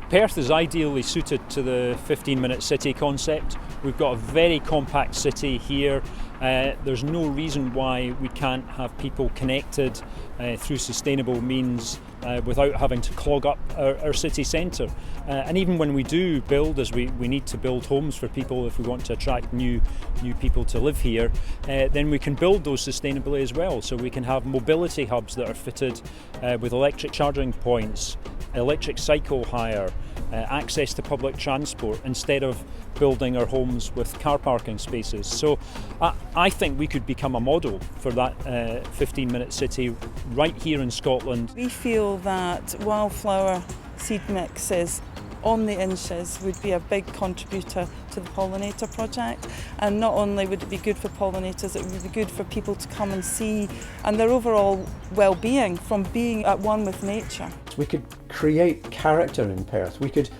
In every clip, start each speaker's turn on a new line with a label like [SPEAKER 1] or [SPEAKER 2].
[SPEAKER 1] Perth is ideally suited to the 15-minute city concept. We've got a very compact city here. There's no reason why we can't have people connected through sustainable means without having to clog up our city centre. And even when we do build, as we need to build homes for people if we want to attract new people to live here, then we can build those sustainably as well. So we can have mobility hubs that are fitted with electric charging points, electric cycle hire, access to public transport, instead of building our homes with car parking spaces. So I think we could become a model for that 15-minute city right here in Scotland.
[SPEAKER 2] We feel that wildflower seed mixes on the inches would be a big contributor to the pollinator project, and not only would it be good for pollinators, it would be good for people to come and see and their overall well-being from being at one with nature.
[SPEAKER 3] We could create character in Perth. We could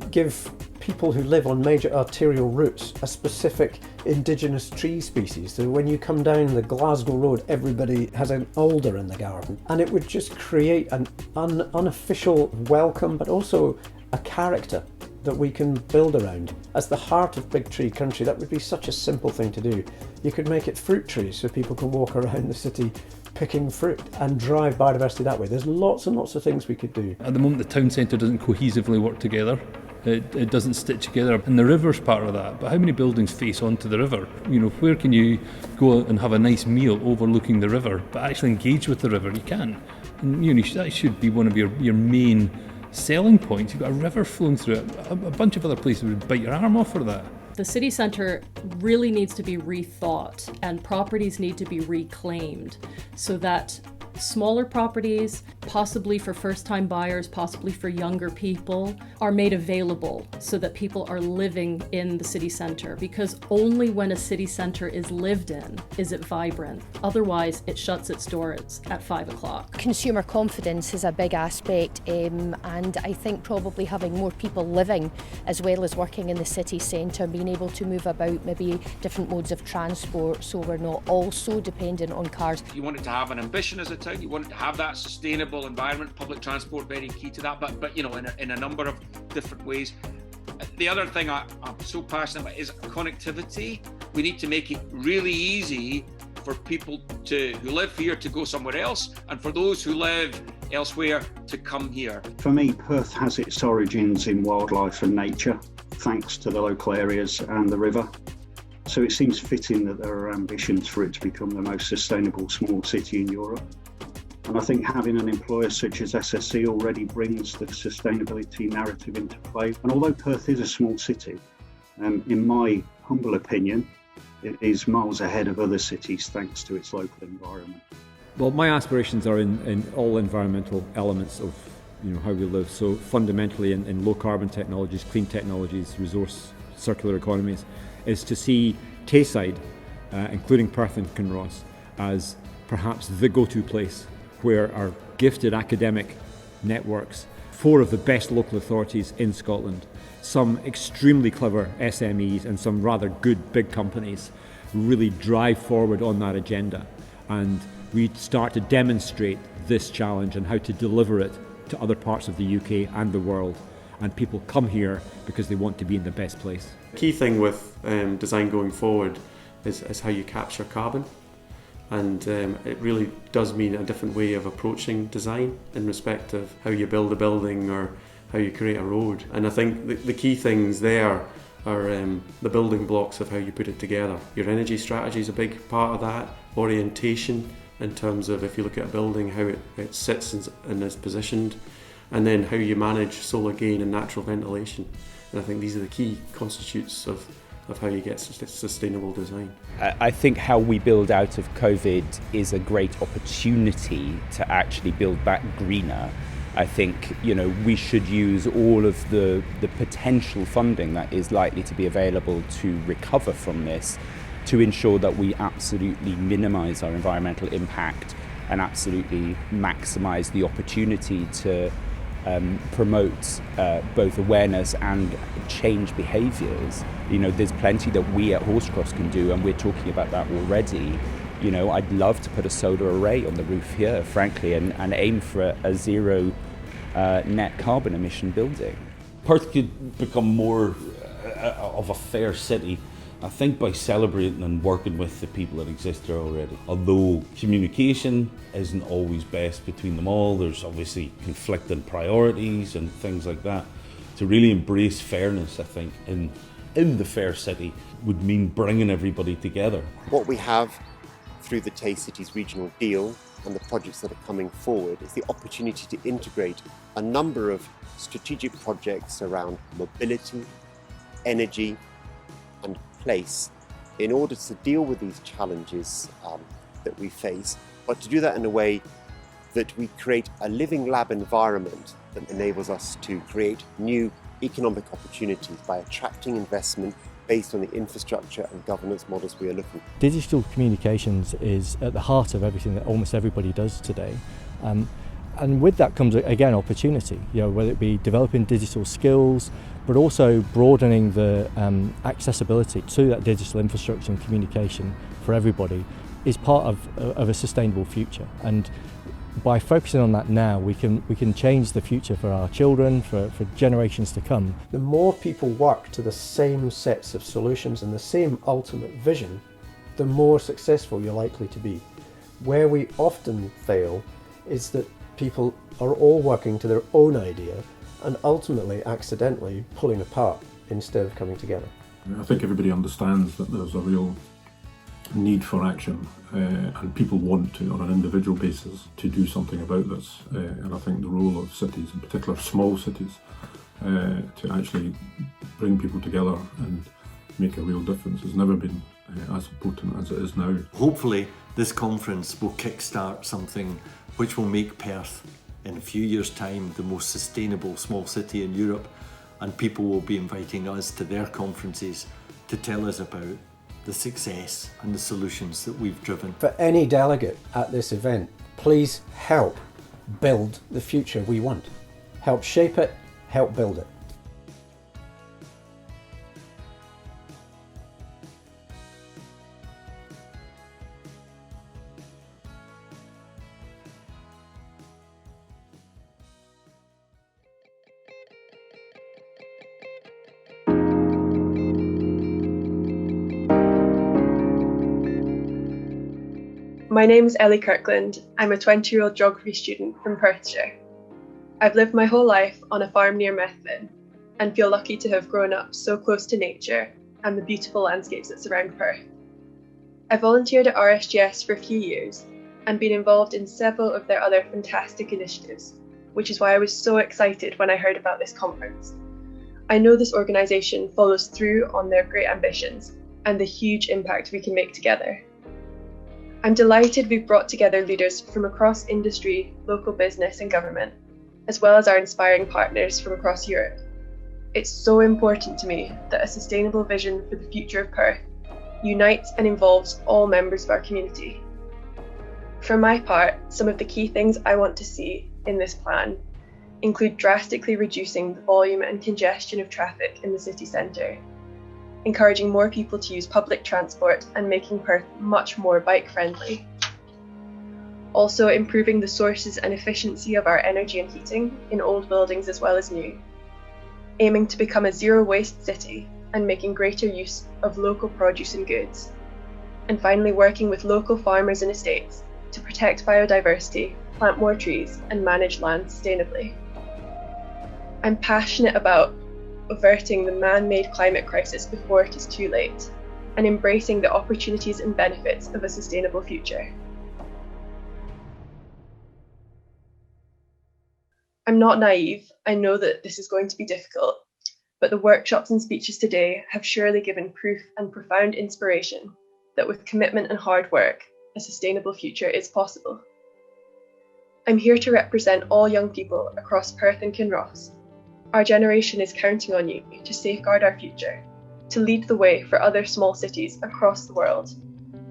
[SPEAKER 3] give people who live on major arterial routes a specific indigenous tree species. So when you come down the Glasgow Road, everybody has an alder in the garden, and it would just create an unofficial welcome, but also a character that we can build around. As the heart of big tree country, that would be such a simple thing to do. You could make it fruit trees so people can walk around the city picking fruit and drive biodiversity that way. There's lots and lots of things we could do.
[SPEAKER 4] At the moment, the town centre doesn't cohesively work together. It doesn't stitch together, and the river's part of that. But how many buildings face onto the river? You know, where can you go and have a nice meal overlooking the river, but actually engage with the river? You can. And you know, that should be one of your main selling points. You've got a river flowing through it. A bunch of other places would bite your arm off for that.
[SPEAKER 5] The city centre really needs to be rethought, and properties need to be reclaimed so that smaller properties, possibly for first-time buyers, possibly for younger people, are made available so that people are living in the city centre, because only when a city centre is lived in is it vibrant. Otherwise, it shuts its doors at 5 o'clock.
[SPEAKER 6] Consumer confidence is a big aspect, and I think probably having more people living as well as working in the city centre, being able to move about maybe different modes of transport so we're not all so dependent on cars.
[SPEAKER 7] You want it to have an ambition as a town. You want it to have that sustainable environment, public transport very key to that, but you know, in a number of different ways. The other thing I'm so passionate about is connectivity. We need to make it really easy for people who live here to go somewhere else, and for those who live elsewhere to come here.
[SPEAKER 8] For me, Perth has its origins in wildlife and nature, thanks to the local areas and the river. So it seems fitting that there are ambitions for it to become the most sustainable small city in Europe. And I think having an employer such as SSE already brings the sustainability narrative into play. And although Perth is a small city, in my humble opinion, it is miles ahead of other cities thanks to its local environment.
[SPEAKER 9] Well, my aspirations are in all environmental elements of how we live. So fundamentally in low carbon technologies, clean technologies, resource circular economies, is to see Tayside, including Perth and Kinross, as perhaps the go-to place where our gifted academic networks, 4 of the best local authorities in Scotland, some extremely clever SMEs and some rather good big companies really drive forward on that agenda. And we start to demonstrate this challenge and how to deliver it to other parts of the UK and the world. And people come here because they want to be in the best place.
[SPEAKER 10] The key thing with design going forward is how you capture carbon. And it really does mean a different way of approaching design in respect of how you build a building or how you create a road. And I think the key things there are the building blocks of how you put it together. Your energy strategy is a big part of that. Orientation in terms of, if you look at a building, how it sits and is positioned. And then how you manage solar gain and natural ventilation. And I think these are the key constitutes of how you get sustainable design.
[SPEAKER 11] I think how we build out of COVID is a great opportunity to actually build back greener. I think we should use all of the potential funding that is likely to be available to recover from this to ensure that we absolutely minimise our environmental impact and absolutely maximise the opportunity to promote both awareness and change behaviours. There's plenty that we at Horsecross can do, and we're talking about that already. I'd love to put a solar array on the roof here, frankly, and aim for a zero net carbon emission building.
[SPEAKER 12] Perth could become more of a fair city, I think, by celebrating and working with the people that exist there already. Although communication isn't always best between them all, there's obviously conflicting priorities and things like that. To really embrace fairness, I think, in the fair city would mean bringing everybody together.
[SPEAKER 13] What we have through the Tay Cities regional deal and the projects that are coming forward is the opportunity to integrate a number of strategic projects around mobility, energy and place in order to deal with these challenges that we face, but to do that in a way that we create a living lab environment that enables us to create new economic opportunities by attracting investment based on the infrastructure and governance models we are looking for.
[SPEAKER 14] Digital communications is at the heart of everything that almost everybody does today. And with that comes, again, opportunity, whether it be developing digital skills, but also broadening the accessibility to that digital infrastructure and communication for everybody is part of a sustainable future. And by focusing on that now, we can change the future for our children, for generations to come.
[SPEAKER 3] The more people work to the same sets of solutions and the same ultimate vision, the more successful you're likely to be. Where we often fail is that people are all working to their own idea and ultimately accidentally pulling apart instead of coming together.
[SPEAKER 15] I think everybody understands that there's a real need for action and people want to, on an individual basis, to do something about this. And I think the role of cities, in particular small cities, to actually bring people together and make a real difference has never been as important as it is now.
[SPEAKER 16] Hopefully this conference will kickstart something which will make Perth in a few years' time the most sustainable small city in Europe, and people will be inviting us to their conferences to tell us about the success and the solutions that we've driven.
[SPEAKER 3] For any delegate at this event, please help build the future we want. Help shape it, help build it.
[SPEAKER 17] My name is Ellie Kirkland. I'm a 20-year-old geography student from Perthshire. I've lived my whole life on a farm near Methven and feel lucky to have grown up so close to nature and the beautiful landscapes that surround Perth. I volunteered at RSGS for a few years and been involved in several of their other fantastic initiatives, which is why I was so excited when I heard about this conference. I know this organisation follows through on their great ambitions and the huge impact we can make together. I'm delighted we've brought together leaders from across industry, local business and government, as well as our inspiring partners from across Europe. It's so important to me that a sustainable vision for the future of Perth unites and involves all members of our community. For my part, some of the key things I want to see in this plan include drastically reducing the volume and congestion of traffic in the city centre, encouraging more people to use public transport and making Perth much more bike-friendly. Also improving the sources and efficiency of our energy and heating in old buildings as well as new. Aiming to become a zero-waste city and making greater use of local produce and goods. And finally working with local farmers and estates to protect biodiversity, plant more trees and manage land sustainably. I'm passionate about averting the man-made climate crisis before it is too late, and embracing the opportunities and benefits of a sustainable future. I'm not naive, I know that this is going to be difficult, but the workshops and speeches today have surely given proof and profound inspiration that with commitment and hard work, a sustainable future is possible. I'm here to represent all young people across Perth and Kinross. Our generation is counting on you to safeguard our future, to lead the way for other small cities across the world,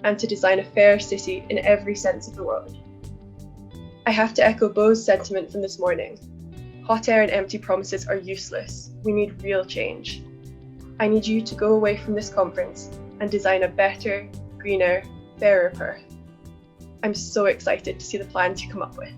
[SPEAKER 17] and to design a fair city in every sense of the word. I have to echo Bo's sentiment from this morning. Hot air and empty promises are useless. We need real change. I need you to go away from this conference and design a better, greener, fairer Perth. I'm so excited to see the plans you come up with.